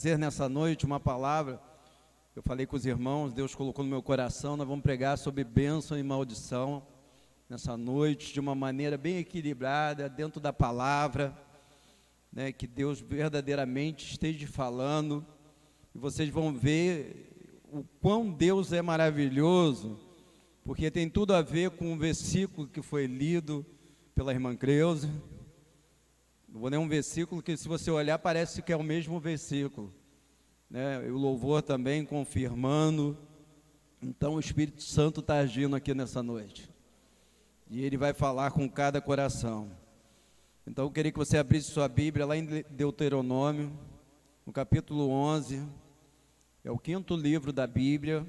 Dizer nessa noite uma palavra, eu falei com os irmãos, Deus colocou no meu coração, nós vamos pregar sobre bênção e maldição nessa noite, de uma maneira bem equilibrada, dentro da palavra, né, que Deus verdadeiramente esteja falando, e vocês vão ver o quão Deus é maravilhoso, porque tem tudo a ver com o versículo que foi lido pela irmã Creuza. Vou ler um versículo que, se você olhar, parece que é o mesmo versículo, né? E o louvor também confirmando. Então o Espírito Santo está agindo aqui nessa noite, e Ele vai falar com cada coração. Então eu queria que você abrisse sua Bíblia lá em Deuteronômio, no capítulo 11, é o 5º livro da Bíblia.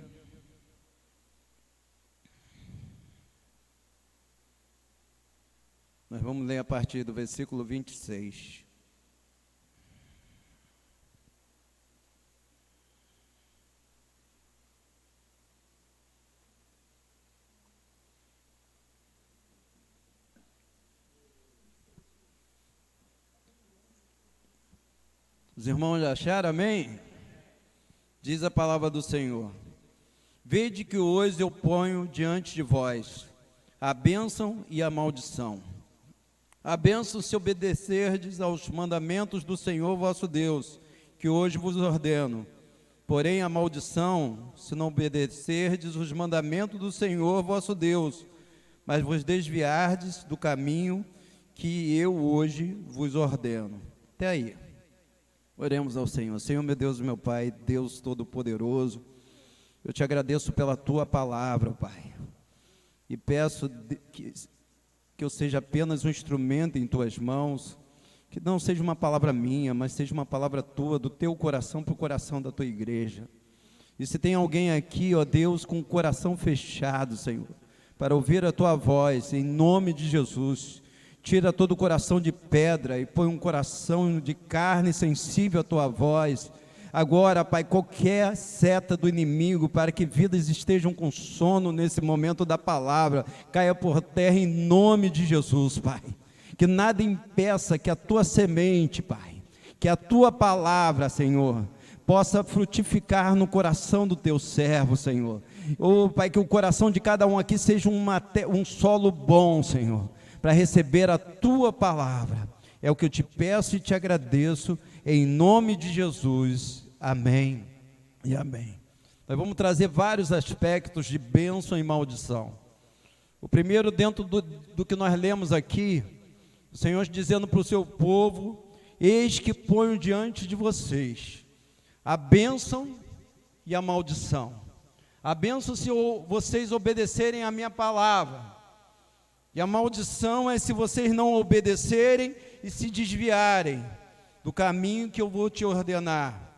Nós vamos ler a partir do versículo 26. Os irmãos já acharam, amém? Diz a palavra do Senhor: Vede que hoje eu ponho diante de vós a bênção e a maldição. A bênção, se obedecerdes aos mandamentos do Senhor vosso Deus, que hoje vos ordeno. Porém, a maldição, se não obedecerdes os mandamentos do Senhor vosso Deus, mas vos desviardes do caminho que eu hoje vos ordeno. Até aí. Oremos ao Senhor. Senhor, meu Deus e meu Pai, Deus Todo-Poderoso, eu te agradeço pela tua palavra, Pai, e peço que eu seja apenas um instrumento em tuas mãos, que não seja uma palavra minha, mas seja uma palavra tua, do teu coração para o coração da tua igreja. E se tem alguém aqui, ó Deus, com o coração fechado, Senhor, para ouvir a tua voz, em nome de Jesus, tira todo o coração de pedra e põe um coração de carne sensível à tua voz. Agora, Pai, qualquer seta do inimigo, para que vidas estejam com sono nesse momento da palavra, caia por terra em nome de Jesus, Pai. Que nada impeça que a tua semente, Pai, que a tua palavra, Senhor, possa frutificar no coração do teu servo, Senhor. Oh, Pai, que o coração de cada um aqui seja um solo bom, Senhor, para receber a tua palavra. É o que eu te peço e te agradeço, em nome de Jesus, amém e amém. Nós vamos trazer vários aspectos de bênção e maldição. O primeiro, dentro do que nós lemos aqui, o Senhor dizendo para o seu povo: eis que ponho diante de vocês a bênção e a maldição. A bênção, se vocês obedecerem a minha palavra, e a maldição é se vocês não obedecerem e se desviarem do caminho que eu vou te ordenar.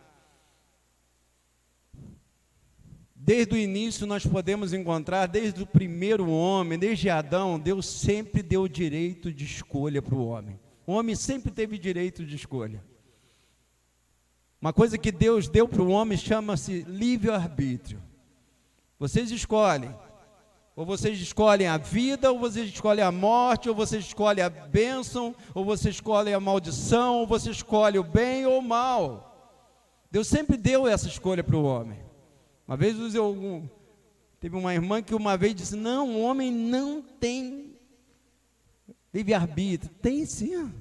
Desde o início nós podemos encontrar, desde o primeiro homem, desde Adão, Deus sempre deu direito de escolha para o homem. O homem sempre teve direito de escolha. Uma coisa que Deus deu para o homem chama-se livre-arbítrio. Vocês escolhem. Ou vocês escolhem a vida, ou vocês escolhem a morte, ou vocês escolhem a bênção, ou vocês escolhem a maldição, ou você escolhe o bem ou o mal. Deus sempre deu essa escolha para o homem. Uma vez teve uma irmã que uma vez disse: não, o homem não tem livre-arbítrio. Tem sim.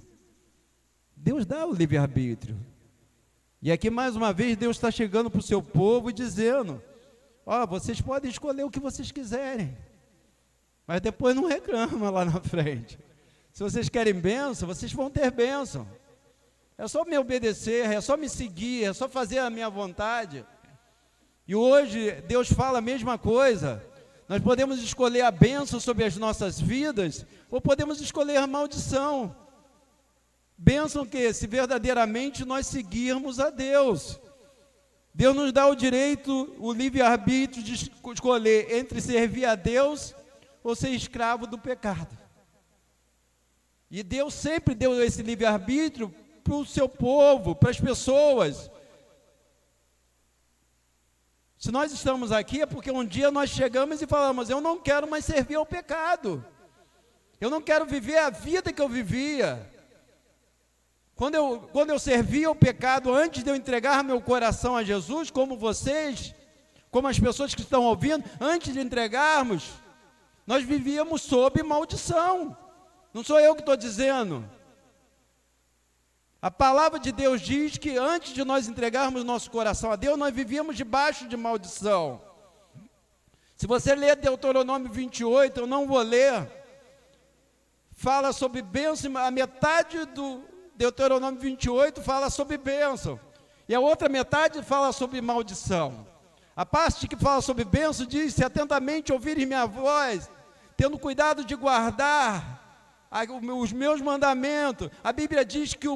Deus dá o livre-arbítrio. E aqui mais uma vez Deus está chegando para o seu povo e dizendo: ó, vocês podem escolher o que vocês quiserem, mas depois não reclama lá na frente. Se vocês querem bênção, vocês vão ter bênção. É só me obedecer, é só me seguir, é só fazer a minha vontade. E hoje Deus fala a mesma coisa. Nós podemos escolher a bênção sobre as nossas vidas, ou podemos escolher a maldição. Bênção que, se verdadeiramente nós seguirmos a Deus. Deus nos dá o direito, o livre-arbítrio de escolher entre servir a Deus ou ser escravo do pecado. E Deus sempre deu esse livre-arbítrio para o seu povo, para as pessoas. Se nós estamos aqui é porque um dia nós chegamos e falamos: eu não quero mais servir ao pecado. Eu não quero viver a vida que eu vivia. Quando eu servia o pecado antes de eu entregar meu coração a Jesus, como vocês, como as pessoas que estão ouvindo, antes de entregarmos, nós vivíamos sob maldição. Não sou eu que estou dizendo. A palavra de Deus diz que antes de nós entregarmos nosso coração a Deus, nós vivíamos debaixo de maldição. Se você ler Deuteronômio 28, eu não vou ler, fala sobre bênção, a metade do Deuteronômio 28 fala sobre bênção, e a outra metade fala sobre maldição. A parte que fala sobre bênção diz: se atentamente ouvirem minha voz, tendo cuidado de guardar os meus mandamentos, a Bíblia diz que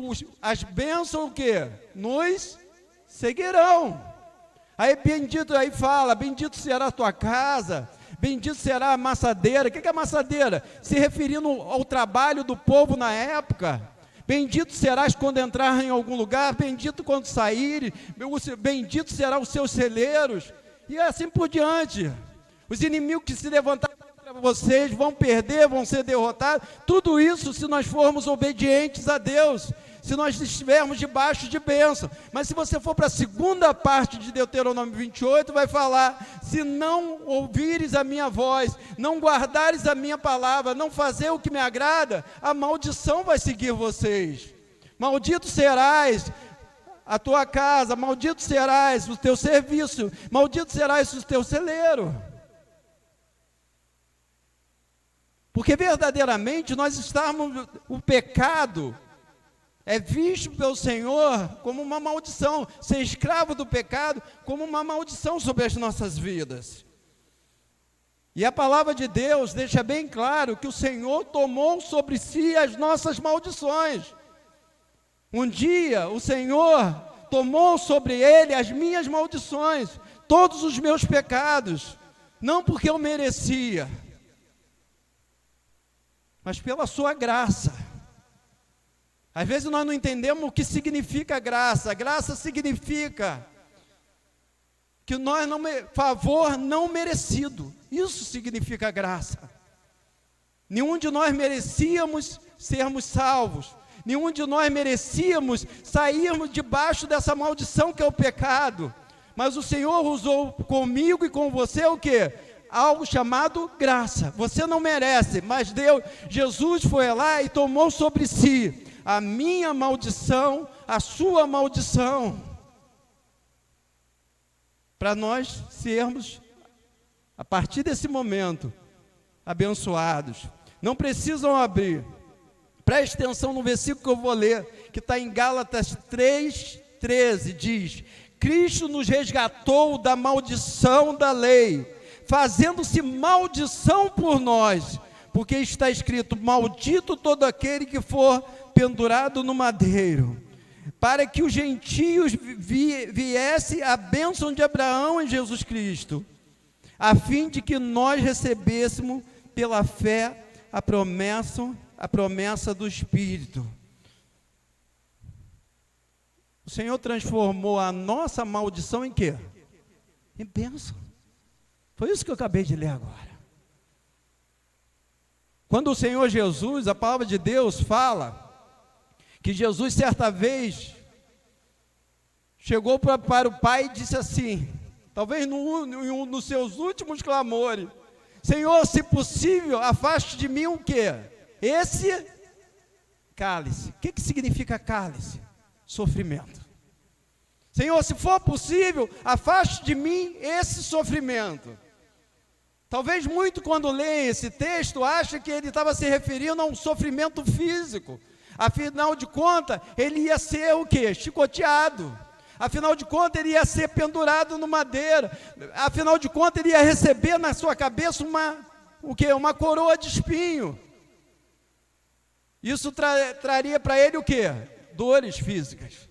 as bênçãos o quê? Nos seguirão. Aí fala: bendito será a tua casa, bendito será a amassadeira. O que é amassadeira? Se referindo ao trabalho do povo na época. Bendito serás quando entrar em algum lugar, bendito quando sair, bendito serão os seus celeiros, e assim por diante. Os inimigos que se levantarem contra vocês vão perder, vão ser derrotados. Tudo isso se nós formos obedientes a Deus, se nós estivermos debaixo de bênção. Mas se você for para a segunda parte de Deuteronômio 28, vai falar: se não ouvires a minha voz, não guardares a minha palavra, não fazer o que me agrada, a maldição vai seguir vocês. Maldito serás a tua casa, maldito serás o teu serviço, maldito serás o teu celeiro. Porque verdadeiramente nós estamos, o pecado é visto pelo Senhor como uma maldição, ser escravo do pecado como uma maldição sobre as nossas vidas. E a palavra de Deus deixa bem claro que o Senhor tomou sobre si as nossas maldições. Um dia o Senhor tomou sobre Ele as minhas maldições, todos os meus pecados, não porque eu merecia, mas pela sua graça. Às vezes nós não entendemos o que significa graça. Graça significa que nós favor não merecido. Isso significa graça. Nenhum de nós merecíamos sermos salvos. Nenhum de nós merecíamos sairmos debaixo dessa maldição que é o pecado. Mas o Senhor usou comigo e com você o quê? Algo chamado graça. Você não merece, mas Jesus foi lá e tomou sobre si a minha maldição, a sua maldição, para nós sermos, a partir desse momento, abençoados. Não precisam abrir. Preste atenção no versículo que eu vou ler, que está em Gálatas 3:13, diz: Cristo nos resgatou da maldição da lei, fazendo-se maldição por nós, porque está escrito: maldito todo aquele que for pendurado no madeiro, para que os gentios viesse a bênção de Abraão em Jesus Cristo, a fim de que nós recebêssemos pela fé a promessa do Espírito. O Senhor transformou a nossa maldição em quê? Em bênção. Foi isso que eu acabei de ler agora. Quando o Senhor Jesus, a palavra de Deus fala que Jesus certa vez chegou para o Pai e disse assim, talvez nos seus últimos clamores: Senhor, se possível, afaste de mim o quê? Esse cálice. O que significa cálice? Sofrimento. Senhor, se for possível, afaste de mim esse sofrimento. Talvez muito, quando lê esse texto, ache que ele estava se referindo a um sofrimento físico. Afinal de contas, ele ia ser o quê? Chicoteado. Afinal de contas, ele ia ser pendurado no madeira. Afinal de contas, ele ia receber na sua cabeça uma coroa de espinho. Isso traria para ele o quê? Dores físicas.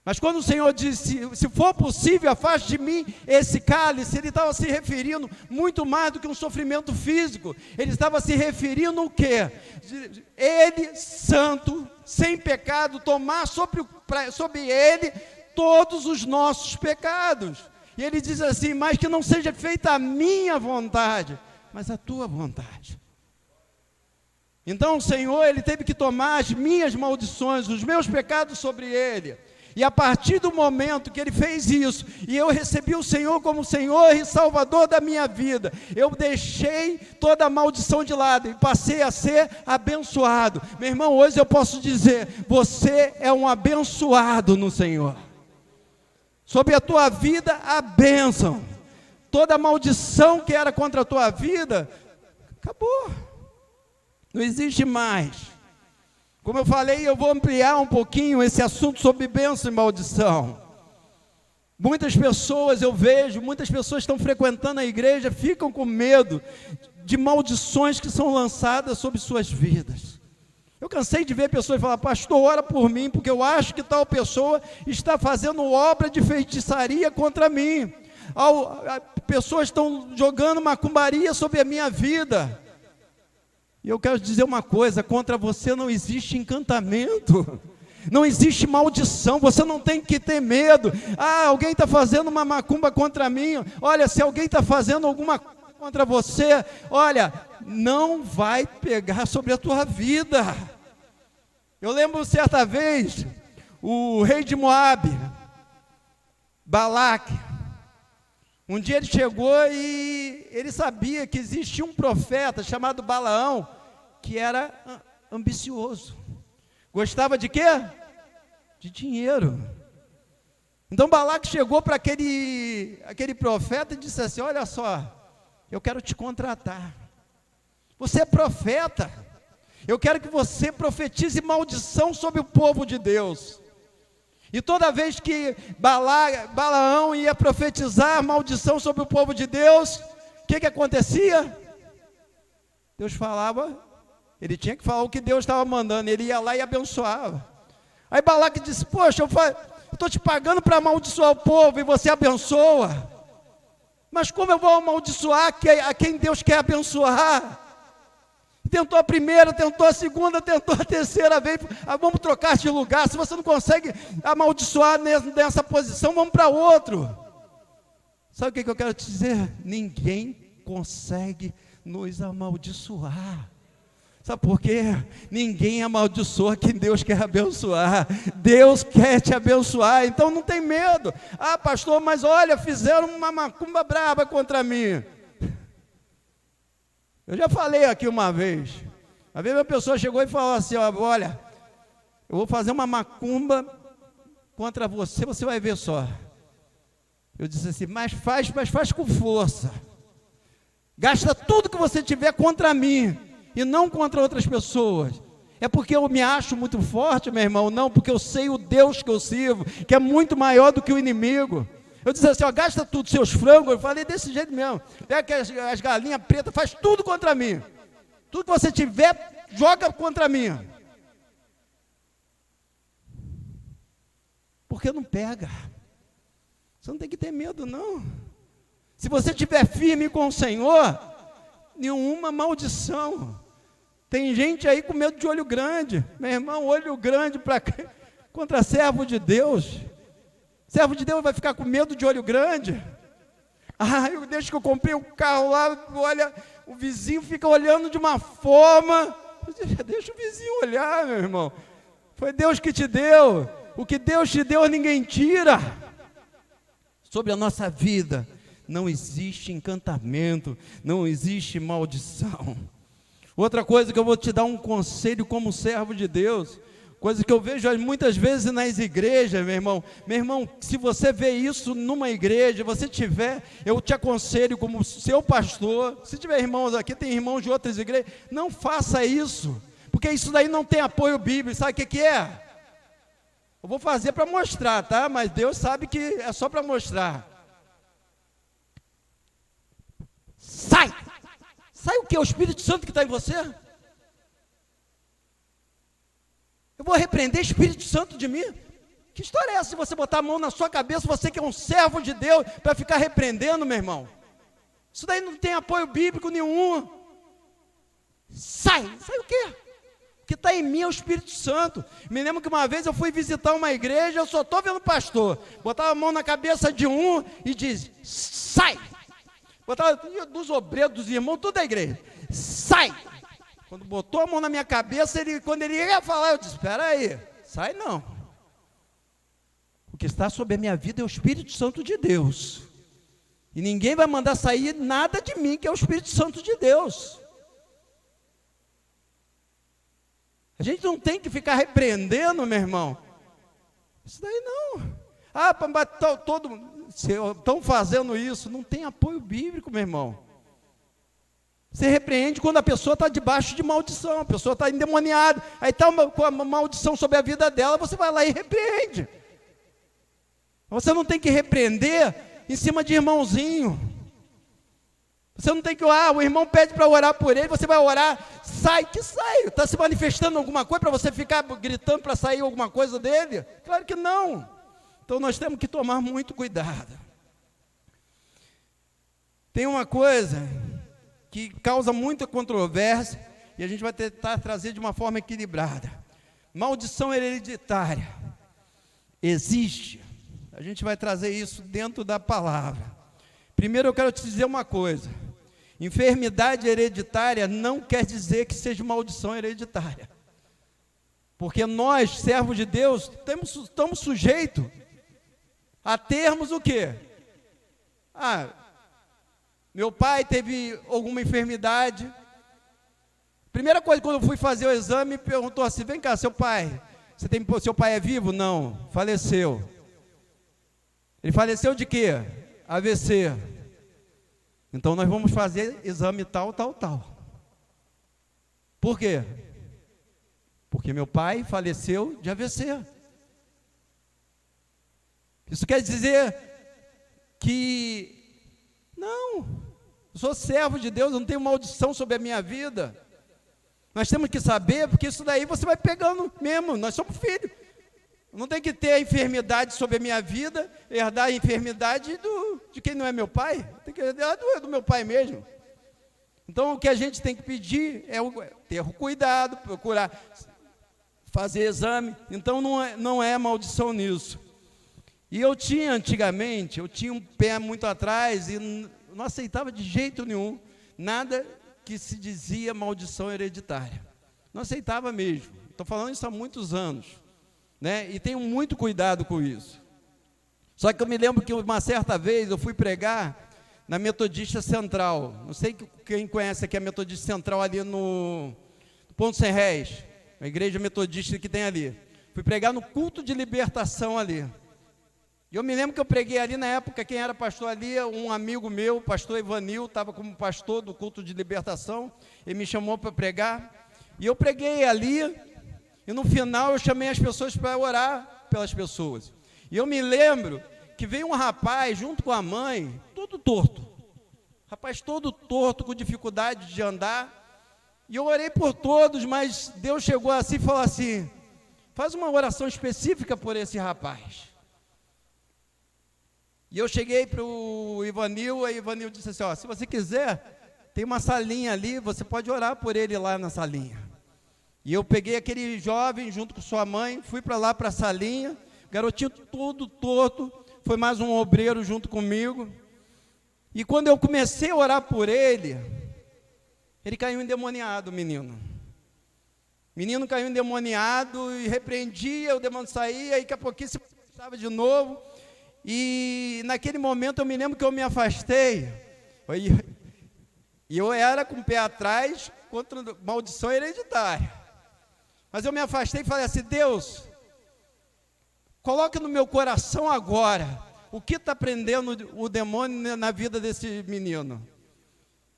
Mas quando o Senhor disse: se for possível, afaste de mim esse cálice, ele estava se referindo muito mais do que um sofrimento físico. Ele estava se referindo o quê? Ele, santo, sem pecado, tomar sobre ele todos os nossos pecados. E ele diz assim: mas que não seja feita a minha vontade, mas a tua vontade. Então o Senhor, Ele teve que tomar as minhas maldições, os meus pecados sobre Ele. E a partir do momento que Ele fez isso, e eu recebi o Senhor como Senhor e Salvador da minha vida, eu deixei toda a maldição de lado e passei a ser abençoado. Meu irmão, hoje eu posso dizer, você é um abençoado no Senhor. Sobre a tua vida, a bênção. Toda a maldição que era contra a tua vida, acabou. Não existe mais. Como eu falei, eu vou ampliar um pouquinho esse assunto sobre bênção e maldição. Muitas pessoas, eu vejo, muitas pessoas estão frequentando a igreja, ficam com medo de maldições que são lançadas sobre suas vidas. Eu cansei de ver pessoas falar, pastor, ora por mim, porque eu acho que tal pessoa está fazendo obra de feitiçaria contra mim. Pessoas estão jogando macumbaria sobre a minha vida. E eu quero dizer uma coisa, contra você não existe encantamento, não existe maldição, você não tem que ter medo. Alguém está fazendo uma macumba contra mim, olha, se alguém está fazendo alguma coisa contra você, olha, não vai pegar sobre a tua vida. Eu lembro certa vez, o rei de Moabe, Balaque, um dia ele chegou e ele sabia que existia um profeta chamado Balaão, que era ambicioso. Gostava de quê? De dinheiro. Então Balaque chegou para aquele profeta e disse assim, olha só, eu quero te contratar. Você é profeta. Eu quero que você profetize maldição sobre o povo de Deus. E toda vez que Balaão ia profetizar maldição sobre o povo de Deus, o que acontecia? Deus falava, ele tinha que falar o que Deus estava mandando, ele ia lá e abençoava. Aí Balaque disse, poxa, eu estou te pagando para amaldiçoar o povo e você abençoa. Mas como eu vou amaldiçoar a quem Deus quer abençoar? Tentou a primeira, tentou a segunda, tentou a terceira vez, vamos trocar de lugar, se você não consegue amaldiçoar nessa posição, vamos para outro. Sabe o que eu quero te dizer? Ninguém consegue nos amaldiçoar. Sabe por quê? Ninguém amaldiçoa quem Deus quer abençoar. Deus quer te abençoar, então não tem medo. Pastor, mas olha, fizeram uma macumba braba contra mim. Eu já falei aqui uma vez uma pessoa chegou e falou assim, olha, eu vou fazer uma macumba contra você, você vai ver só. Eu disse assim, mas faz com força. Gasta tudo que você tiver contra mim, e não contra outras pessoas. É porque eu me acho muito forte, meu irmão? Não, porque eu sei o Deus que eu sirvo, que é muito maior do que o inimigo. Eu disse assim, gasta tudo, seus frangos, eu falei desse jeito mesmo, pega as galinhas pretas, faz tudo contra mim, tudo que você tiver, joga contra mim, porque não pega, você não tem que ter medo não, se você estiver firme com o Senhor, nenhuma maldição. Tem gente aí com medo de olho grande, meu irmão, olho grande contra servo de Deus. Servo de Deus vai ficar com medo de olho grande? Desde que eu comprei um carro lá, olha, o vizinho fica olhando de uma forma, deixa o vizinho olhar, meu irmão, foi Deus que te deu, o que Deus te deu ninguém tira. Sobre a nossa vida, não existe encantamento, não existe maldição. Outra coisa que eu vou te dar um conselho como servo de Deus, coisa que eu vejo muitas vezes nas igrejas, meu irmão, se você vê isso numa igreja, eu te aconselho como seu pastor, se tiver irmãos aqui, tem irmãos de outras igrejas, não faça isso, porque isso daí não tem apoio bíblico. Sabe o que é? Eu vou fazer para mostrar, tá? Mas Deus sabe que é só para mostrar. Sai o que? O Espírito Santo que está em você? Eu vou repreender o Espírito Santo de mim? Que história é essa de você botar a mão na sua cabeça, você que é um servo de Deus, para ficar repreendendo, meu irmão? Isso daí não tem apoio bíblico nenhum. Sai o quê? O que está em mim é o Espírito Santo. Me lembro que uma vez eu fui visitar uma igreja, eu só estou vendo o pastor, botava a mão na cabeça de um e diz, sai. Botava dos obreiros, dos irmãos, tudo da igreja, sai. Quando botou a mão na minha cabeça, quando ele ia falar, eu disse, espera aí, sai não. O que está sobre a minha vida é o Espírito Santo de Deus. E ninguém vai mandar sair nada de mim, que é o Espírito Santo de Deus. A gente não tem que ficar repreendendo, meu irmão. Isso daí não. Estão fazendo isso. Não tem apoio bíblico, meu irmão. Você repreende quando a pessoa está debaixo de maldição, a pessoa está endemoniada. Aí está com uma maldição sobre a vida dela, você vai lá e repreende. Você não tem que repreender em cima de irmãozinho. Você não tem que orar, o irmão pede para orar por ele, você vai orar, sai, que sai. Está se manifestando alguma coisa para você ficar gritando para sair alguma coisa dele? Claro que não. Então nós temos que tomar muito cuidado. Tem uma coisa que causa muita controvérsia e a gente vai tentar trazer de uma forma equilibrada. Maldição hereditária. Existe. A gente vai trazer isso dentro da palavra. Primeiro eu quero te dizer uma coisa. Enfermidade hereditária não quer dizer que seja maldição hereditária. Porque nós, servos de Deus, estamos sujeitos a termos o quê? Meu pai teve alguma enfermidade. Primeira coisa, quando eu fui fazer o exame, perguntou assim, vem cá, seu pai é vivo? Não, faleceu. Ele faleceu de quê? AVC. Então nós vamos fazer exame tal. Por quê? Porque meu pai faleceu de AVC. Isso quer dizer que não, eu sou servo de Deus, eu não tenho maldição sobre a minha vida. Nós temos que saber, porque isso daí você vai pegando mesmo, nós somos filhos. Não tem que ter a enfermidade sobre a minha vida, herdar a enfermidade de quem não é meu pai. Tem que herdar do meu pai mesmo. Então o que a gente tem que pedir é ter cuidado, procurar fazer exame. Então não é maldição nisso. E antigamente, eu tinha um pé muito atrás e não aceitava de jeito nenhum nada que se dizia maldição hereditária. Não aceitava mesmo. Estou falando isso há muitos anos. Né? E tenho muito cuidado com isso. Só que eu me lembro que uma certa vez eu fui pregar na Metodista Central. Não sei quem conhece aqui a Metodista Central ali no Ponto Sem Réis, a igreja metodista que tem ali. Fui pregar no culto de libertação ali. E eu me lembro que eu preguei ali na época, quem era pastor ali, um amigo meu, pastor Ivanil, estava como pastor do culto de libertação, ele me chamou para pregar, e eu preguei ali, e no final eu chamei as pessoas para orar pelas pessoas. E eu me lembro que veio um rapaz junto com a mãe, todo torto, rapaz todo torto, com dificuldade de andar, e eu orei por todos, mas Deus chegou assim e falou assim, faz uma oração específica por esse rapaz. E eu cheguei para o Ivanil, aí o Ivanil disse assim, se você quiser, tem uma salinha ali, você pode orar por ele lá na salinha. E eu peguei aquele jovem junto com sua mãe, fui para lá para a salinha, garotinho todo torto, foi mais um obreiro junto comigo. E quando eu comecei a orar por ele caiu endemoniado, menino. Menino caiu endemoniado e repreendia, o demônio saía, e daqui a pouquinho se manifestava de novo. E naquele momento eu me lembro que eu me afastei, e eu era com o pé atrás contra maldição hereditária, mas eu me afastei e falei assim, Deus, coloque no meu coração agora, o que está prendendo o demônio na vida desse menino.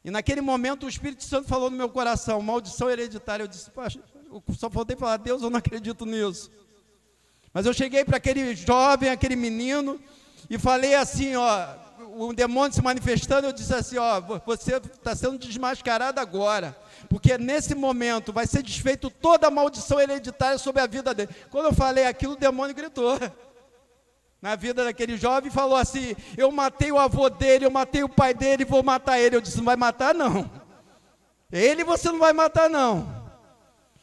E naquele momento o Espírito Santo falou no meu coração, maldição hereditária. Eu disse, eu só faltei falar, Deus, eu não acredito nisso. Mas eu cheguei para aquele jovem, aquele menino, e falei assim, o demônio se manifestando, eu disse assim, você está sendo desmascarado agora, porque nesse momento vai ser desfeito toda a maldição hereditária sobre a vida dele. Quando eu falei aquilo, o demônio gritou na vida daquele jovem e falou assim, eu matei o avô dele, eu matei o pai dele, vou matar ele. Eu disse, não vai matar não, ele você não vai matar não.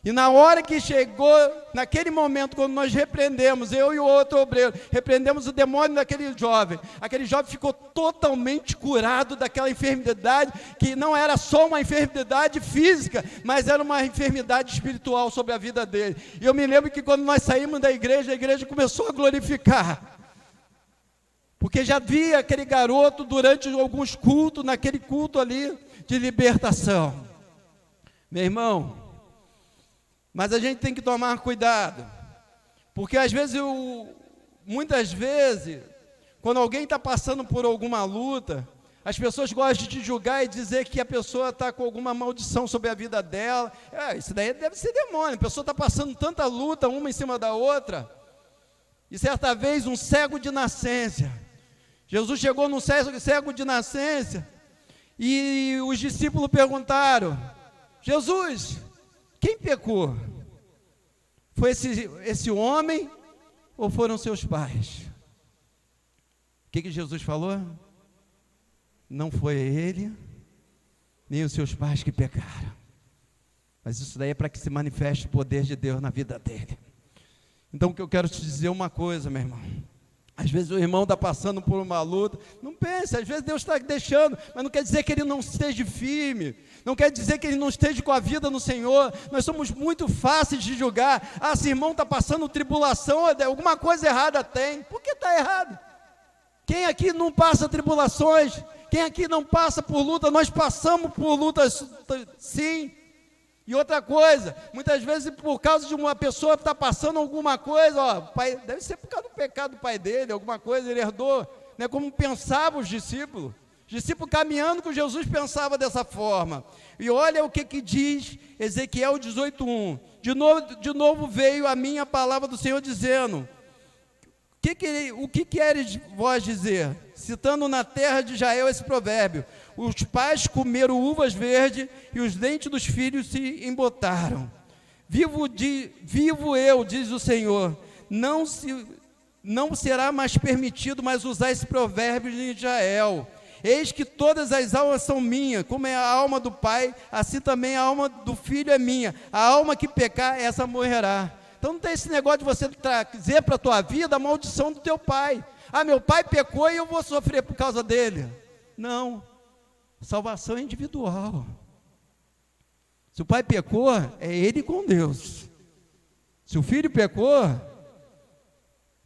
E na hora que chegou, naquele momento, quando nós repreendemos, eu e o outro obreiro, repreendemos o demônio daquele jovem, aquele jovem ficou totalmente curado daquela enfermidade, que não era só uma enfermidade física, mas era uma enfermidade espiritual sobre a vida dele. E eu me lembro que quando nós saímos da igreja, a igreja começou a glorificar, porque já via aquele garoto durante alguns cultos, naquele culto ali de libertação. Meu irmão, mas a gente tem que tomar cuidado, porque às vezes, muitas vezes, quando alguém está passando por alguma luta, as pessoas gostam de julgar e dizer que a pessoa está com alguma maldição sobre a vida dela. Isso daí deve ser demônio, a pessoa está passando tanta luta, uma em cima da outra. E certa vez, um cego de nascença, Jesus chegou num cego de nascença, e os discípulos perguntaram: Jesus, quem pecou? Foi esse homem ou foram seus pais? O que Jesus falou? Não foi ele, nem os seus pais que pecaram. Mas isso daí é para que se manifeste o poder de Deus na vida dele. Então, o que eu quero te dizer é uma coisa, meu irmão. Às vezes o irmão está passando por uma luta, não pense, às vezes Deus está deixando, mas não quer dizer que ele não esteja firme, não quer dizer que ele não esteja com a vida no Senhor. Nós somos muito fáceis de julgar. Se irmão está passando tribulação, alguma coisa errada tem. Por que está errado? Quem aqui não passa tribulações? Quem aqui não passa por luta? Nós passamos por lutas, sim. E outra coisa, muitas vezes por causa de uma pessoa que está passando alguma coisa, pai, deve ser por causa do pecado do pai dele, alguma coisa ele herdou, né, como pensavam os discípulos. Os discípulos caminhando com Jesus pensavam dessa forma. E olha o que diz Ezequiel 18:1. De novo veio a minha palavra do Senhor dizendo: o que queres vós dizer? Citando na terra de Israel esse provérbio: os pais comeram uvas verdes e os dentes dos filhos se embotaram. Vivo eu, diz o Senhor, não será mais permitido mais usar esse provérbio em Israel. Eis que todas as almas são minhas, como é a alma do pai, assim também a alma do filho é minha. A alma que pecar, essa morrerá. Então não tem esse negócio de você trazer para a tua vida a maldição do teu pai. Meu pai pecou e eu vou sofrer por causa dele. Não, salvação é individual. Se o pai pecou, é ele com Deus. Se o filho pecou,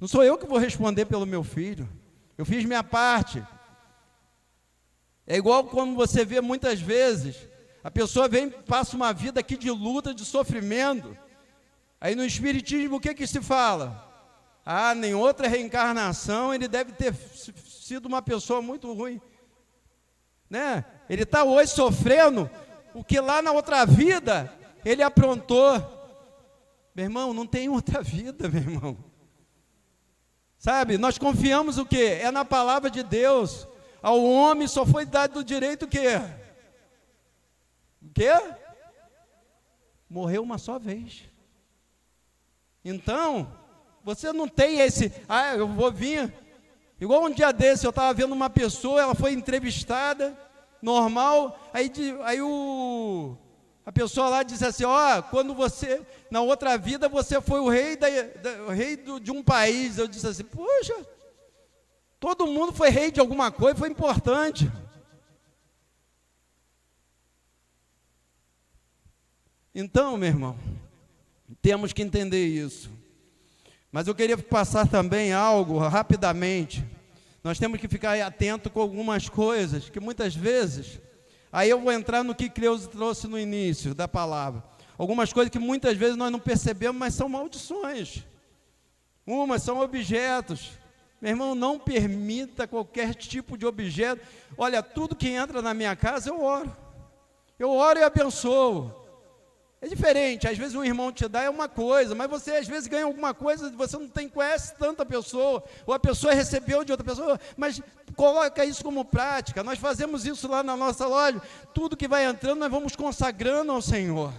não sou eu que vou responder pelo meu filho. Eu fiz minha parte. É igual quando você vê muitas vezes, a pessoa passa uma vida aqui de luta, de sofrimento. Aí no Espiritismo o que se fala? Nem outra reencarnação ele deve ter sido uma pessoa muito ruim, né? Ele está hoje sofrendo porque lá na outra vida ele aprontou. Meu irmão, não tem outra vida, meu irmão. Sabe, nós confiamos o quê? É na palavra de Deus. Ao homem só foi dado o direito o quê? O quê? Morreu uma só vez. Então, você não tem esse, eu vou vir. Igual um dia desse, eu estava vendo uma pessoa, ela foi entrevistada, normal, aí a pessoa lá disse assim: quando você, na outra vida, você foi o rei, de um país. Eu disse assim: poxa, todo mundo foi rei de alguma coisa, foi importante. Então, meu irmão, temos que entender isso. Mas eu queria passar também algo rapidamente. Nós temos que ficar atento com algumas coisas que muitas vezes, aí eu vou entrar no que Cleusa trouxe no início da palavra. Algumas coisas que muitas vezes nós não percebemos, mas são maldições. Umas são objetos. Meu irmão, não permita qualquer tipo de objeto. Olha, tudo que entra na minha casa eu oro. Eu oro e abençoo. É diferente, às vezes um irmão te dá uma coisa, mas você às vezes ganha alguma coisa, você não conhece tanta pessoa, ou a pessoa recebeu de outra pessoa, mas coloca isso como prática. Nós fazemos isso lá na nossa loja, tudo que vai entrando nós vamos consagrando ao Senhor.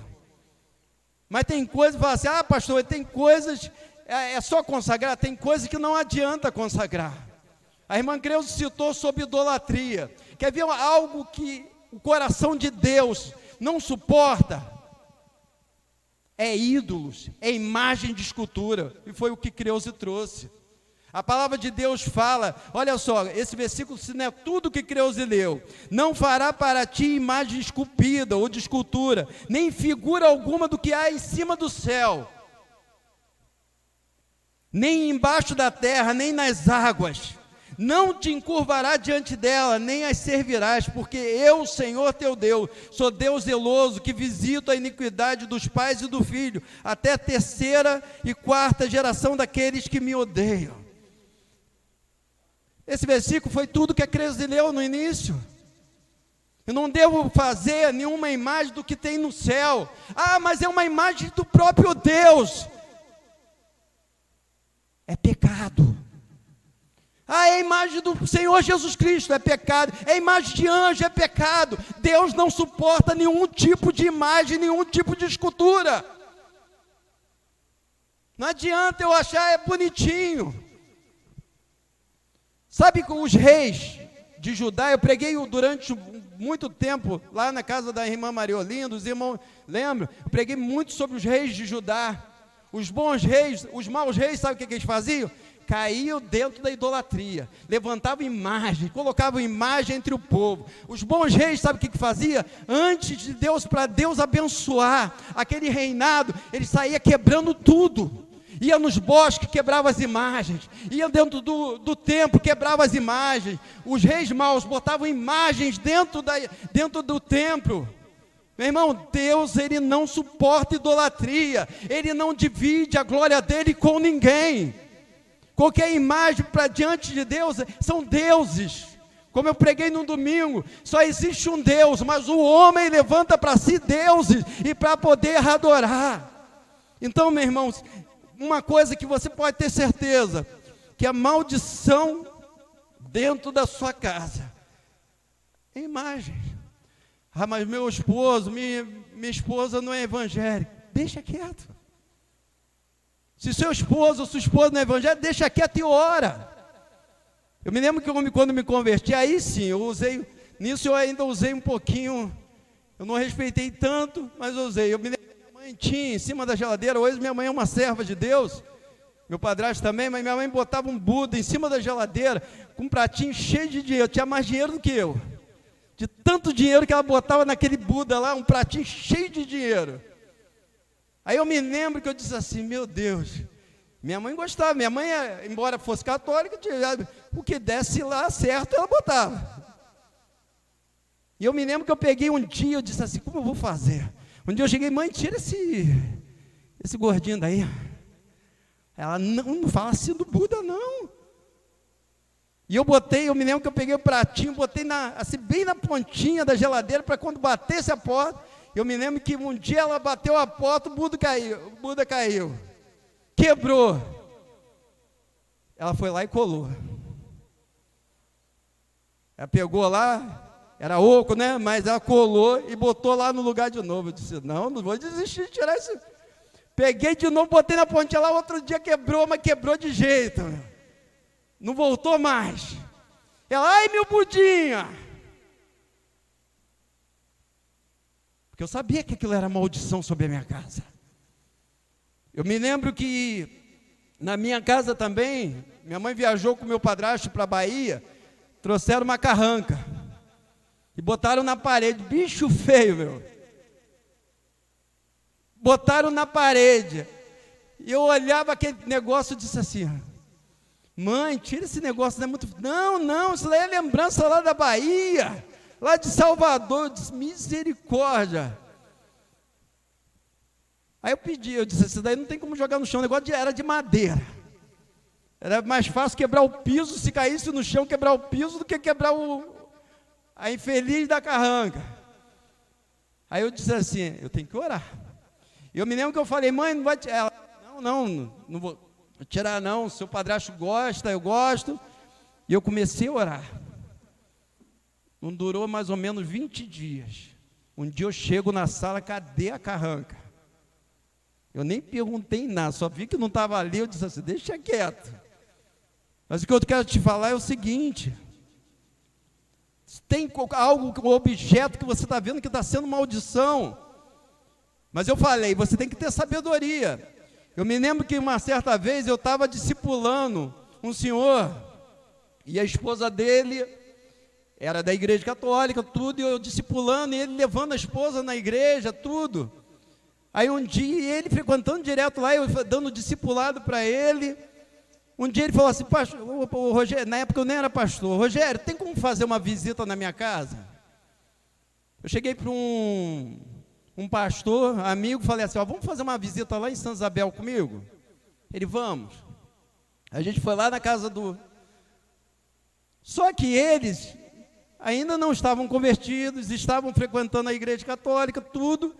Mas tem coisas, fala assim: pastor, tem coisas, é só consagrar, tem coisas que não adianta consagrar. A irmã Cleusa citou sobre idolatria. Quer ver algo que o coração de Deus não suporta? é ídolos, é imagem de escultura, e foi o que Creuze trouxe. A palavra de Deus fala, olha só, esse versículo, se não é tudo que Creuze leu: não fará para ti imagem esculpida ou de escultura, nem figura alguma do que há em cima do céu, nem embaixo da terra, nem nas águas. Não te encurvará diante dela, nem as servirás, porque eu, Senhor teu Deus, sou Deus zeloso, que visito a iniquidade dos pais e do filho, até a terceira e quarta geração daqueles que me odeiam. Esse versículo foi tudo que a Creuze leu no início. Eu não devo fazer nenhuma imagem do que tem no céu. Ah, mas é uma imagem do próprio Deus. É pecado. Ah, é a imagem do Senhor Jesus Cristo, é pecado. É a imagem de anjo, é pecado. Deus não suporta nenhum tipo de imagem, nenhum tipo de escultura. Não adianta eu achar é bonitinho. Sabe que os reis de Judá, eu preguei durante muito tempo lá na casa da irmã Maria Olinda, os irmãos lembram? Eu preguei muito sobre os reis de Judá. Os bons reis, os maus reis, sabe o que eles faziam? Caíam dentro da idolatria, levantavam imagem, colocavam imagem entre o povo. Os bons reis, sabe o que fazia? Antes de Deus, para Deus abençoar aquele reinado, ele saía quebrando tudo. Ia nos bosques, quebrava as imagens. Ia dentro do templo, quebrava as imagens. Os reis maus botavam imagens dentro do templo. Meu irmão, Deus, Ele não suporta idolatria. Ele não divide a glória dEle com ninguém. Qualquer imagem para diante de Deus são deuses. Como eu preguei no domingo, só existe um Deus, mas o homem levanta para si deuses e para poder adorar. Então, meus irmãos, uma coisa que você pode ter certeza, que a maldição dentro da sua casa é imagem. Ah, mas meu esposo, minha esposa não é evangélica. Deixa quieto. Se seu esposo ou sua esposa não é evangélica, deixa quieto e ora. Eu me lembro que quando me converti, aí sim, nisso eu ainda usei um pouquinho, eu não respeitei tanto, mas eu usei. Eu me lembro que minha mãe tinha em cima da geladeira, hoje minha mãe é uma serva de Deus, meu padrasto também, mas minha mãe botava um Buda em cima da geladeira, com um pratinho cheio de dinheiro, tinha mais dinheiro do que eu. De tanto dinheiro que ela botava naquele Buda lá, um pratinho cheio de dinheiro. Aí eu me lembro que eu disse assim, meu Deus, minha mãe gostava, minha mãe, embora fosse católica, o que desse lá certo, ela botava. E eu me lembro que eu peguei um dia, eu disse assim, como eu vou fazer? Um dia eu cheguei, mãe, tira esse gordinho daí. Ela, não fala assim do Buda, não. E eu me lembro que eu peguei o pratinho, botei assim, bem na pontinha da geladeira, para quando batesse a porta. Eu me lembro que um dia ela bateu a porta, o Buda caiu. Quebrou. Ela foi lá e colou. Ela pegou lá, era oco, né? Mas ela colou e botou lá no lugar de novo. Eu disse, não vou desistir de tirar isso. Peguei de novo, botei na pontinha lá, outro dia quebrou, mas quebrou de jeito. Não voltou mais. Ela, ai meu Budinha. Porque eu sabia que aquilo era maldição sobre a minha casa. Eu me lembro que na minha casa também, minha mãe viajou com meu padrasto para a Bahia, trouxeram uma carranca e botaram na parede, bicho feio, meu. Botaram na parede. E eu olhava aquele negócio e disse assim, mãe, tira esse negócio, não é muito... Não, isso lá é lembrança lá da Bahia, lá de Salvador. Eu disse, misericórdia. Aí eu disse, isso daí não tem como jogar no chão, o negócio era de madeira. Era mais fácil quebrar o piso, se caísse no chão, quebrar o piso, do que quebrar a infeliz da carranca. Aí eu disse assim, eu tenho que orar. Eu me lembro que eu falei, mãe, não vai tirar. Ela, não vou tirar não, seu padrasto gosta, eu gosto. E eu comecei a orar. Não durou mais ou menos 20 dias. Um dia eu chego na sala, cadê a carranca? Eu nem perguntei nada, só vi que não estava ali, eu disse assim, deixa quieto. Mas o que eu quero te falar é o seguinte, tem algo, um objeto que você está vendo que está sendo maldição, Mas eu falei, você tem que ter sabedoria. Eu me lembro que uma certa vez eu estava discipulando um senhor, e a esposa dele era da igreja católica, tudo, e eu discipulando, e ele levando a esposa na igreja, tudo. Aí um dia, ele frequentando direto lá, eu dando discipulado para ele. Um dia ele falou assim, pastor, o Rogério, na época eu nem era pastor, Rogério, tem como fazer uma visita na minha casa? Eu cheguei para um pastor, amigo, falei assim, ó, vamos fazer uma visita lá em Santa Isabel comigo? Ele, vamos. A gente foi lá na casa do... Só que eles ainda não estavam convertidos, estavam frequentando a igreja católica, tudo.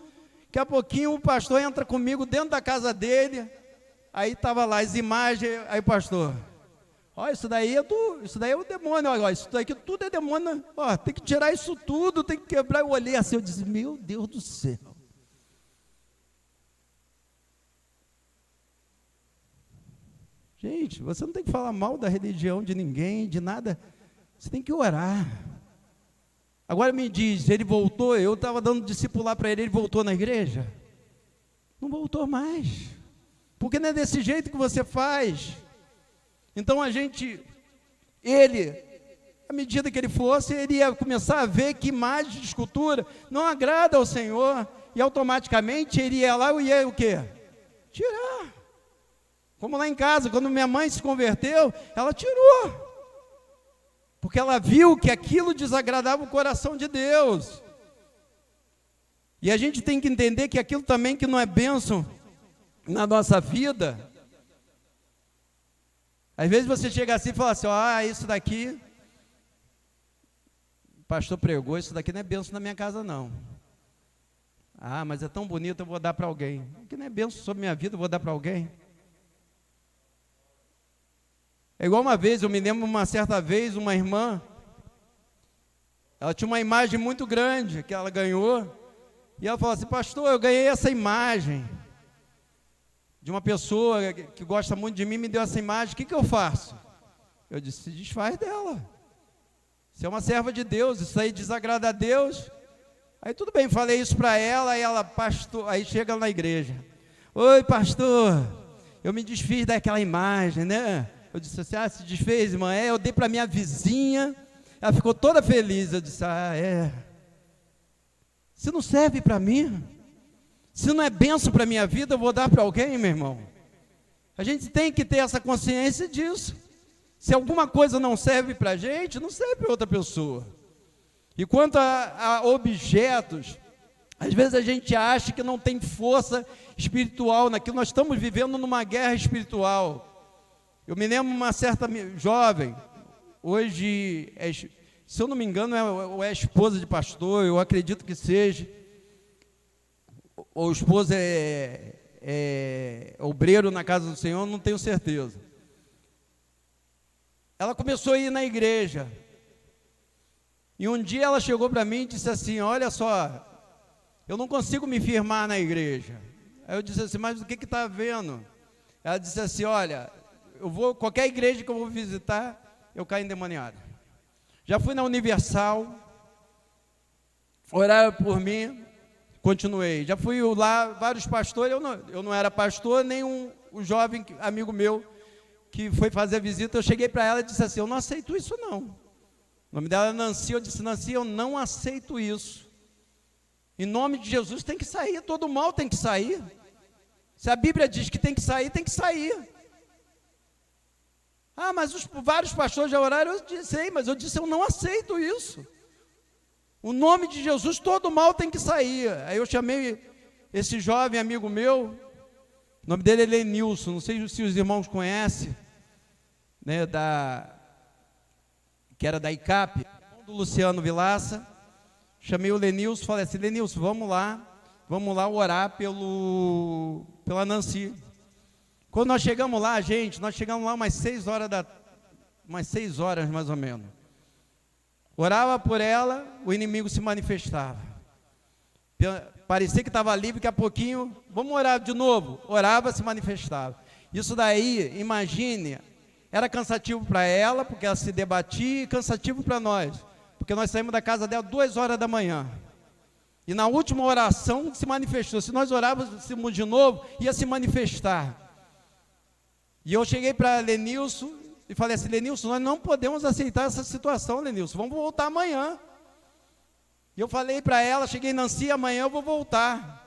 Daqui a pouquinho o pastor entra comigo dentro da casa dele, aí estava lá as imagens, aí o pastor, ó, isso daí é o demônio, ó, isso daqui tudo é demônio, ó, tem que tirar isso tudo, tem que quebrar. Eu olhei assim, eu disse, meu Deus do céu. Gente, você não tem que falar mal da religião de ninguém, de nada, você tem que orar. Agora me diz, ele voltou, eu estava dando discipular para ele voltou na igreja? Não voltou mais, porque não é desse jeito que você faz. Então a gente, ele, à medida que ele fosse, ele ia começar a ver que imagem de escultura não agrada ao Senhor, e automaticamente ele ia lá e ia o quê? Tirar. Como lá em casa, quando minha mãe se converteu, ela tirou, porque ela viu que aquilo desagradava o coração de Deus. E a gente tem que entender que aquilo também que não é bênção na nossa vida. Às vezes você chega assim e fala assim, ó, isso daqui, o pastor pregou, isso daqui não é bênção na minha casa não. Ah, mas é tão bonito, eu vou dar para alguém. Que não é bênção sobre minha vida, eu vou dar para alguém. É igual uma vez, eu me lembro uma certa vez, uma irmã, ela tinha uma imagem muito grande que ela ganhou, e ela falou assim, pastor, eu ganhei essa imagem de uma pessoa que gosta muito de mim, me deu essa imagem, o que eu faço? Eu disse, se desfaz dela. Você é uma serva de Deus, isso aí desagrada a Deus. Aí tudo bem, falei isso para ela, e ela, pastor, aí chega na igreja, oi pastor, eu me desfiz daquela imagem, né? Eu disse assim, se desfez, irmã? Eu dei para minha vizinha, ela ficou toda feliz. Eu disse, se não serve para mim, se não é bênção para a minha vida, eu vou dar para alguém, meu irmão. A gente tem que ter essa consciência disso. Se alguma coisa não serve para a gente, não serve para outra pessoa. E quanto a objetos, às vezes a gente acha que não tem força espiritual naquilo. Nós estamos vivendo numa guerra espiritual. Eu me lembro uma certa jovem, hoje, se eu não me engano, é esposa de pastor, eu acredito que seja, ou esposa é obreiro na casa do Senhor, não tenho certeza. Ela começou a ir na igreja, e um dia ela chegou para mim e disse assim, olha só, eu não consigo me firmar na igreja. Aí eu disse assim, mas o que está havendo? Ela disse assim, olha, qualquer igreja que eu vou visitar, eu caio endemoniado. Já fui na Universal, oraram por mim, continuei. Já fui lá, vários pastores, eu não era pastor, nem um jovem amigo meu que foi fazer a visita, eu cheguei para ela e disse assim, eu não aceito isso não. O nome dela é Nancy, eu disse, Nancy, eu não aceito isso. Em nome de Jesus tem que sair, todo mal tem que sair. Se a Bíblia diz que tem que sair, tem que sair. Ah, mas vários pastores já oraram, eu disse, mas eu disse, eu não aceito isso. O nome de Jesus, todo mal tem que sair. Aí eu chamei esse jovem amigo meu, o nome dele é Lenilson, não sei se os irmãos conhecem, né, que era da ICAP, do Luciano Vilaça. Chamei o Lenilson, falei assim, Lenilson, vamos lá orar pela Nancy. Quando nós chegamos lá, gente, umas 6 horas mais ou menos. Orava por ela, o inimigo se manifestava. Parecia que estava livre, daqui a pouquinho, vamos orar de novo. Orava, se manifestava. Isso daí, imagine, era cansativo para ela, porque ela se debatia, e cansativo para nós, porque nós saímos da casa dela 2 horas da manhã. E na última oração se manifestou. Se nós orávamos de novo, ia se manifestar. E eu cheguei para Lenilson e falei assim: Lenilson, nós não podemos aceitar essa situação, Lenilson, vamos voltar amanhã. E eu falei para ela, cheguei, Nancy, amanhã eu vou voltar.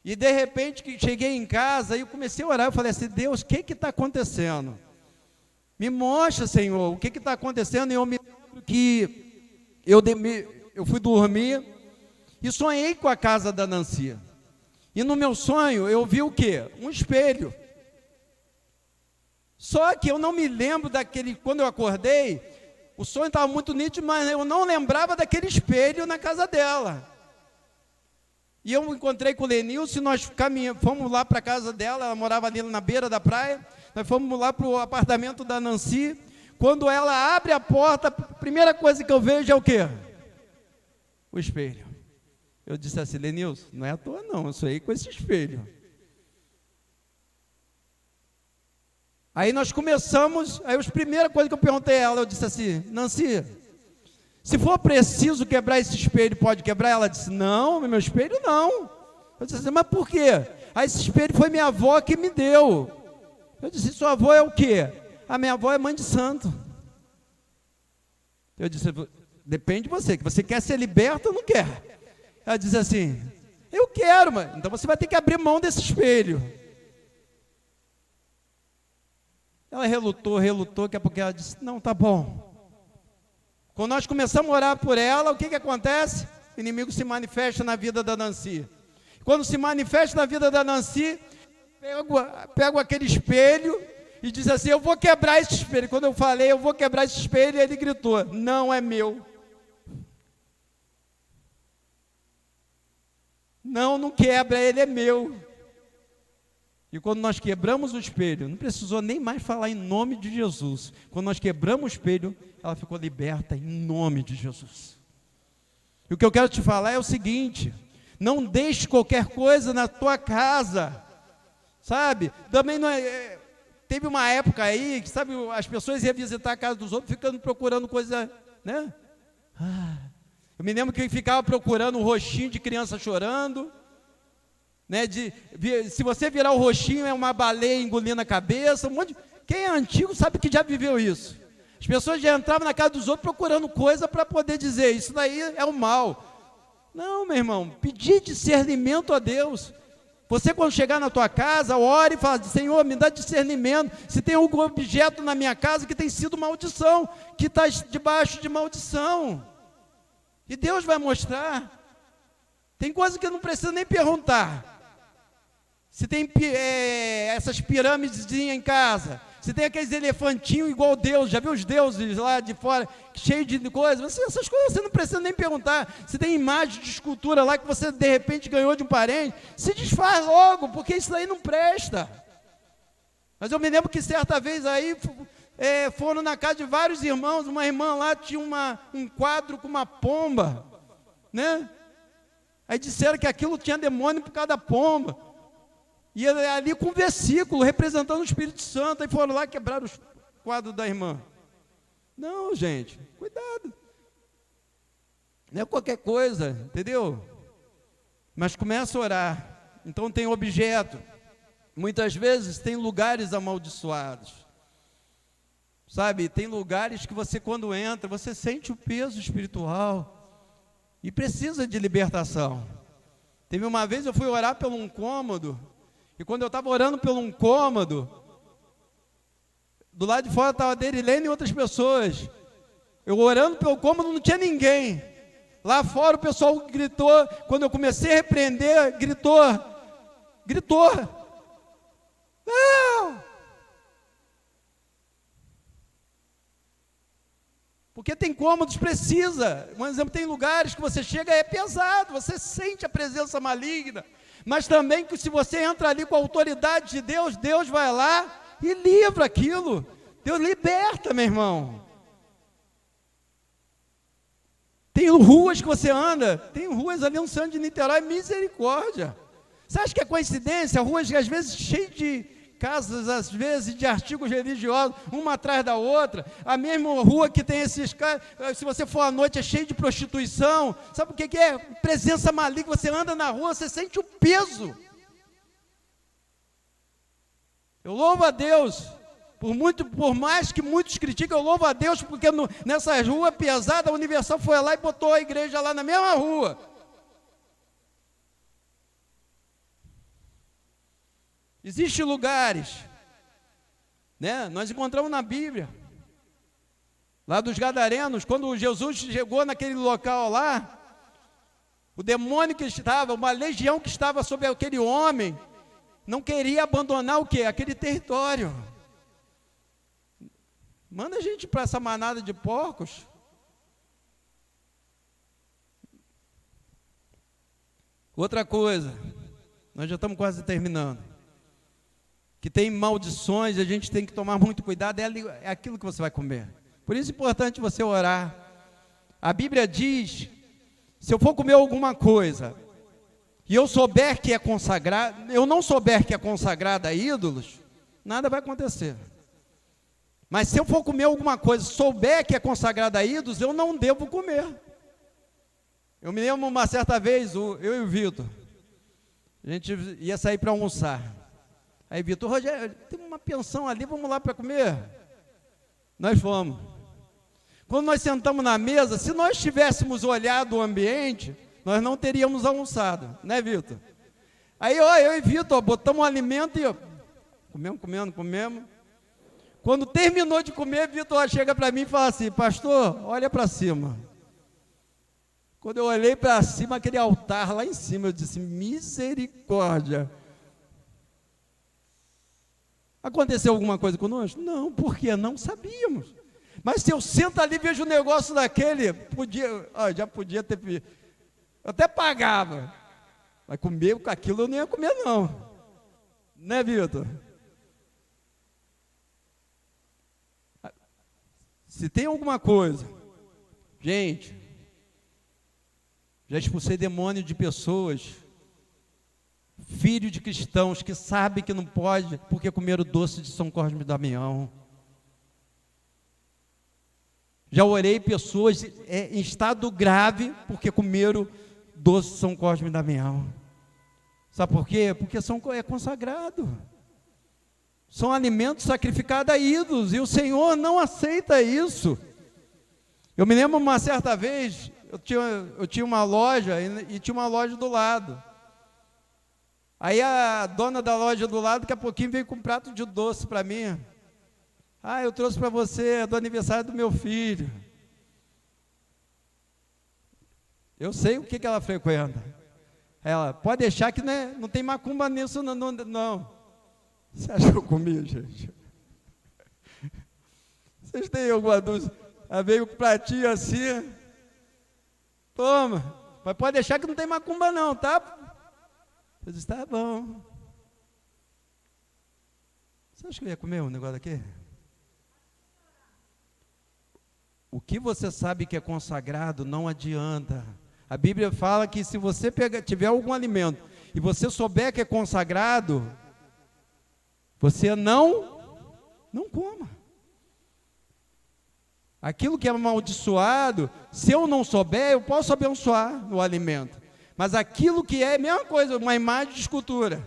E de repente, que cheguei em casa e eu comecei a orar, eu falei assim: Deus, o que está acontecendo? Me mostra, Senhor, o que está acontecendo. E eu me lembro que eu fui dormir e sonhei com a casa da Nancy. E no meu sonho eu vi o quê? Um espelho. Só que eu não me lembro daquele, quando eu acordei, o sonho estava muito nítido, mas eu não lembrava daquele espelho na casa dela. E eu encontrei com o Lenilson, nós fomos lá para a casa dela, ela morava ali na beira da praia, nós fomos lá para o apartamento da Nancy. Quando ela abre a porta, a primeira coisa que eu vejo é o quê? O espelho. Eu disse assim: Lenilson, não é à toa não, eu sonhei com esse espelho. Aí nós começamos, aí a primeira coisa que eu perguntei a ela, eu disse assim: Nancy, se for preciso quebrar esse espelho, pode quebrar? Ela disse: não, meu espelho não. Eu disse assim: mas por quê? Ah, esse espelho foi minha avó que me deu. Eu disse: sua avó é o quê? A minha avó é mãe de santo. Eu disse: depende de você, que você quer ser liberta ou não quer? Ela disse assim: eu quero, mas então você vai ter que abrir mão desse espelho. Ela relutou, daqui a pouco ela disse: não, tá bom. Quando nós começamos a orar por ela, o que acontece? O inimigo se manifesta na vida da Nancy. Quando se manifesta na vida da Nancy, pego aquele espelho e diz assim: eu vou quebrar esse espelho. Quando eu falei, eu vou quebrar esse espelho, ele gritou: não é meu. Não, não quebra, ele é meu. E quando nós quebramos o espelho, não precisou nem mais falar em nome de Jesus. Quando nós quebramos o espelho, ela ficou liberta em nome de Jesus. E o que eu quero te falar é o seguinte: não deixe qualquer coisa na tua casa, sabe? Também não é, teve uma época aí que, sabe, as pessoas iam visitar a casa dos outros ficando procurando coisa, né? Eu me lembro que eu ficava procurando um rostinho de criança chorando, né? Se você virar o rostinho, é uma baleia engolindo a cabeça, quem é antigo sabe que já viveu isso. As pessoas já entravam na casa dos outros procurando coisa para poder dizer: isso daí é o mal. Não, meu irmão, pedir discernimento a Deus. Você, quando chegar na tua casa, ore e fala: Senhor, me dá discernimento, se tem algum objeto na minha casa que tem sido maldição, que está debaixo de maldição, e Deus vai mostrar. Tem coisa que eu não preciso nem perguntar. Se tem essas pirâmides em casa, se tem aqueles elefantinhos igual Deus, já viu os deuses lá de fora, cheio de coisas, essas coisas você não precisa nem perguntar. Se tem imagem de escultura lá que você de repente ganhou de um parente, se desfaz logo, porque isso aí não presta. Mas eu me lembro que certa vez aí, foram na casa de vários irmãos, uma irmã lá tinha um quadro com uma pomba, né? Aí disseram que aquilo tinha demônio por causa da pomba. E ali com um versículo representando o Espírito Santo. Aí foram lá e quebraram os quadros da irmã. Não, gente, cuidado. Não é qualquer coisa, entendeu? Mas começa a orar. Então tem objeto. Muitas vezes tem lugares amaldiçoados. Sabe, tem lugares que você, quando entra, você sente o peso espiritual e precisa de libertação. Teve uma vez eu fui orar pelo um cômodo, e quando eu estava orando pelo um cômodo, do lado de fora estava a Derilene e outras pessoas. Eu orando pelo cômodo, não tinha ninguém. Lá fora o pessoal gritou, quando eu comecei a repreender, gritou. Não! Porque tem cômodos, precisa. Um exemplo, tem lugares que você chega, é pesado, você sente a presença maligna. Mas também que se você entra ali com a autoridade de Deus, Deus vai lá e livra aquilo. Deus liberta, meu irmão. Tem ruas que você anda, tem ruas ali no centro de Niterói, misericórdia. Você acha que é coincidência? Ruas que às vezes cheias de casas, às vezes, de artigos religiosos, uma atrás da outra, a mesma rua que tem esses caras, se você for à noite, é cheio de prostituição. Sabe o que é? Presença maligna. Você anda na rua, você sente o peso. Eu louvo a Deus, por mais que muitos critiquem, eu louvo a Deus, porque nessa rua pesada, a Universal foi lá e botou a igreja lá na mesma rua. Existem lugares, né? Nós encontramos na Bíblia, lá dos Gadarenos, quando Jesus chegou naquele local lá, o demônio que estava, uma legião que estava sobre aquele homem, não queria abandonar o quê? Aquele território. Manda a gente para essa manada de porcos. Outra coisa, nós já estamos quase terminando, que tem maldições, a gente tem que tomar muito cuidado, é aquilo que você vai comer. Por isso é importante você orar. A Bíblia diz, se eu for comer alguma coisa, e eu souber que é consagrado, eu não souber que é consagrada a ídolos, nada vai acontecer. Mas se eu for comer alguma coisa, souber que é consagrada a ídolos, eu não devo comer. Eu me lembro uma certa vez, eu e o Vitor, a gente ia sair para almoçar. Aí Vitor, Rogério, tem uma pensão ali, vamos lá para comer? Nós fomos. Quando nós sentamos na mesa, se nós tivéssemos olhado o ambiente, nós não teríamos almoçado, né, Vitor? Aí, eu e Vitor, botamos um alimento e comemos. Quando terminou de comer, Vitor chega para mim e fala assim, pastor, olha para cima. Quando eu olhei para cima, aquele altar lá em cima, eu disse, misericórdia. Aconteceu alguma coisa conosco? Não, porque não sabíamos. Mas se eu sento ali e vejo um negócio daquele, já podia ter, eu até pagava. Mas comer com aquilo eu não ia comer não. Né, Vitor? Se tem alguma coisa, gente, já expulsei demônio de pessoas, filho de cristãos que sabe que não pode porque comeram doce de São Cosme e Damião. Já orei pessoas em estado grave porque comeram doce de São Cosme e Damião. Sabe por quê? Porque é consagrado. São alimentos sacrificados a ídolos e o Senhor não aceita isso. Eu me lembro uma certa vez, eu tinha uma loja e tinha uma loja do lado. Aí a dona da loja do lado, daqui a pouquinho, veio com um prato de doce para mim. Eu trouxe para você, é do aniversário do meu filho. Eu sei o que ela frequenta. Ela, pode deixar que não tem macumba nisso, não. Você acha que eu comi, gente? Vocês têm alguma dúvida? Ela veio com um pratinho assim. Toma, mas pode deixar que não tem macumba não, tá? Eu disse, tá bom. Você acha que eu ia comer um negócio aqui? O que você sabe que é consagrado não adianta. A Bíblia fala que se você tiver algum alimento e você souber que é consagrado, você não coma. Aquilo que é amaldiçoado, se eu não souber, eu posso abençoar o alimento. Mas aquilo que é a mesma coisa, uma imagem de escultura.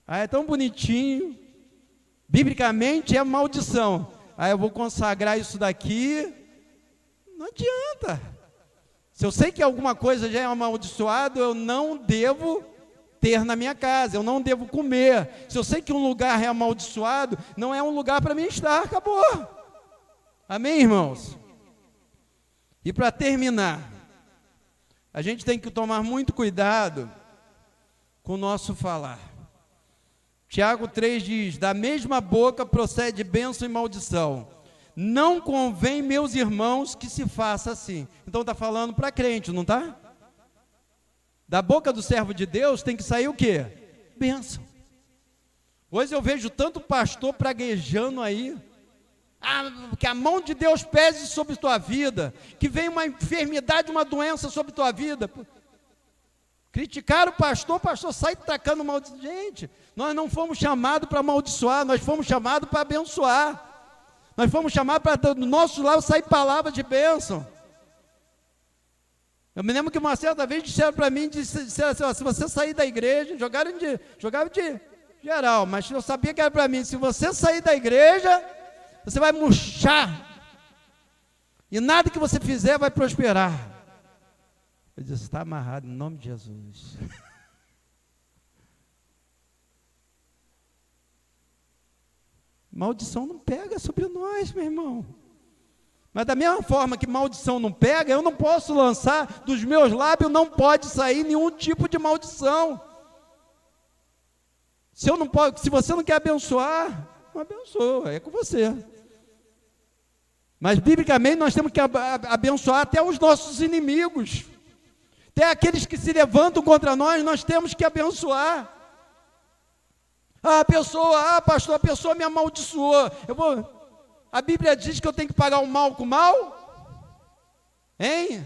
É tão bonitinho. Biblicamente é maldição. Eu vou consagrar isso daqui. Não adianta. Se eu sei que alguma coisa já é amaldiçoado, eu não devo ter na minha casa, eu não devo comer. Se eu sei que um lugar é amaldiçoado, não é um lugar para mim estar, acabou. Amém, irmãos? E para terminar, a gente tem que tomar muito cuidado com o nosso falar. Tiago 3 diz, da mesma boca procede bênção e maldição. Não convém, meus irmãos, que se faça assim. Então está falando para crente, não está? Da boca do servo de Deus tem que sair o quê? Bênção. Hoje eu vejo tanto pastor praguejando aí, que a mão de Deus pese sobre tua vida, que venha uma enfermidade, uma doença sobre tua vida. Criticaram o pastor sai tacando maldição. Gente, nós não fomos chamados para amaldiçoar, nós fomos chamados para abençoar. Nós fomos chamados para do nosso lado sair palavras de bênção. Eu me lembro que uma certa vez disseram para mim, disseram assim, ó, se você sair da igreja, jogavam de geral, mas eu sabia que era para mim, se você sair da igreja, você vai murchar. E nada que você fizer vai prosperar. Eu disse, está amarrado em nome de Jesus. Maldição não pega sobre nós, meu irmão. Mas da mesma forma que maldição não pega, eu não posso lançar dos meus lábios, não pode sair nenhum tipo de maldição. Se você não quer abençoar, não abençoa, é com você. Mas biblicamente nós temos que abençoar até os nossos inimigos. Até aqueles que se levantam contra nós temos que abençoar. Pastor, a pessoa me amaldiçoou. A Bíblia diz que eu tenho que pagar o mal com o mal? Hein?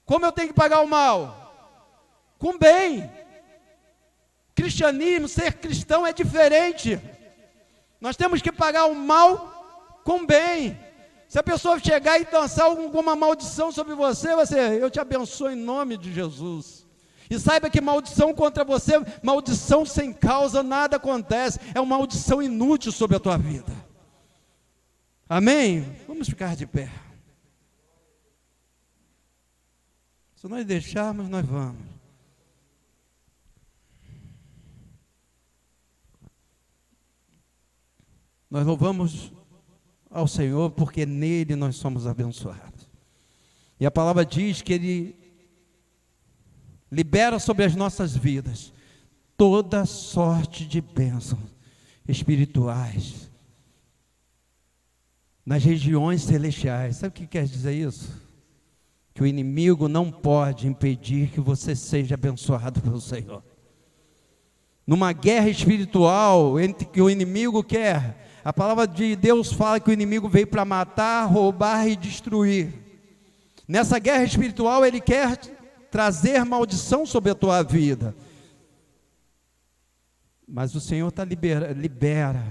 Como eu tenho que pagar o mal? Com bem. Cristianismo, ser cristão é diferente. Nós temos que pagar o mal com bem. Se a pessoa chegar e lançar alguma maldição sobre você, eu te abençoo em nome de Jesus. E saiba que maldição contra você, maldição sem causa, nada acontece. É uma maldição inútil sobre a tua vida. Amém? Vamos ficar de pé. Se nós deixarmos, nós vamos. Nós louvamos ao Senhor porque nele nós somos abençoados. E a palavra diz que Ele libera sobre as nossas vidas toda sorte de bênçãos espirituais nas regiões celestiais. Sabe o que quer dizer isso? Que o inimigo não pode impedir que você seja abençoado pelo Senhor. Numa guerra espiritual entre que o inimigo quer, a palavra de Deus fala que o inimigo veio para matar, roubar e destruir. Nessa guerra espiritual ele quer trazer maldição sobre a tua vida. Mas o Senhor libera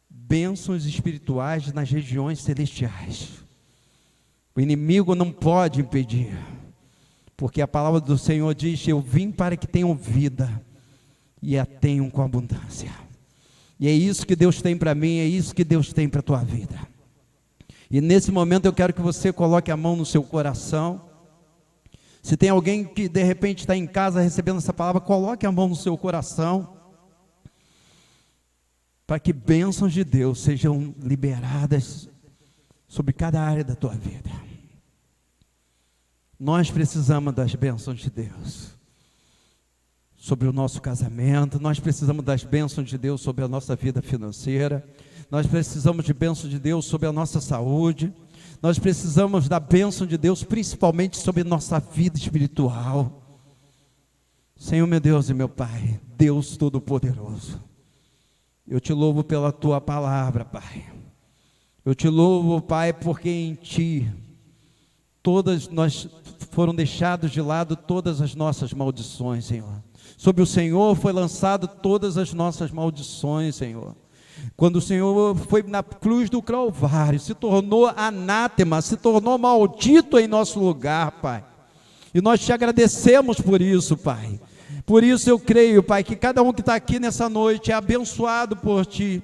bênçãos espirituais nas regiões celestiais. O inimigo não pode impedir, porque a palavra do Senhor diz: eu vim para que tenham vida e a tenham com abundância. E é isso que Deus tem para mim, é isso que Deus tem para a tua vida. E nesse momento eu quero que você coloque a mão no seu coração. Se tem alguém que de repente está em casa recebendo essa palavra, coloque a mão no seu coração, para que bênçãos de Deus sejam liberadas sobre cada área da tua vida. Nós precisamos das bênçãos de Deus sobre o nosso casamento, nós precisamos das bênçãos de Deus sobre a nossa vida financeira, nós precisamos de bênçãos de Deus sobre a nossa saúde, nós precisamos da bênção de Deus principalmente sobre a nossa vida espiritual. Senhor, meu Deus e meu Pai, Deus Todo-Poderoso, eu te louvo pela tua palavra, Pai. Eu te louvo, Pai, porque em ti nós foram deixados de lado todas as nossas maldições, Senhor. Sobre o Senhor foi lançado todas as nossas maldições, Senhor. Quando o Senhor foi na cruz do Calvário, se tornou anátema, se tornou maldito em nosso lugar, Pai. E nós te agradecemos por isso, Pai. Por isso eu creio, Pai, que cada um que está aqui nessa noite é abençoado por Ti.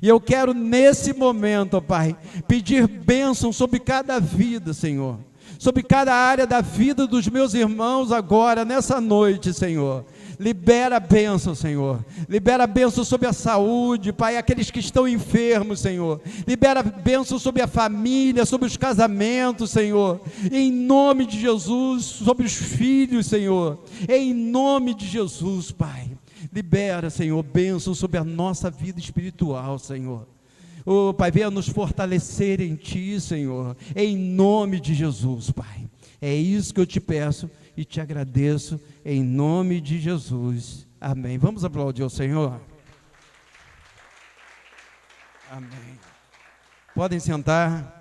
E eu quero nesse momento, Pai, pedir bênção sobre cada vida, Senhor. Sobre cada área da vida dos meus irmãos agora, nessa noite, Senhor. Libera a bênção, Senhor. Libera a bênção sobre a saúde, Pai, aqueles que estão enfermos, Senhor. Libera a bênção sobre a família, sobre os casamentos, Senhor. Em nome de Jesus, sobre os filhos, Senhor. Em nome de Jesus, Pai. Libera, Senhor, bênção sobre a nossa vida espiritual, Senhor. Oh, Pai, venha nos fortalecer em Ti, Senhor. Em nome de Jesus, Pai. É isso que eu te peço e te agradeço em nome de Jesus. Amém. Vamos aplaudir ao Senhor? Amém. Podem sentar.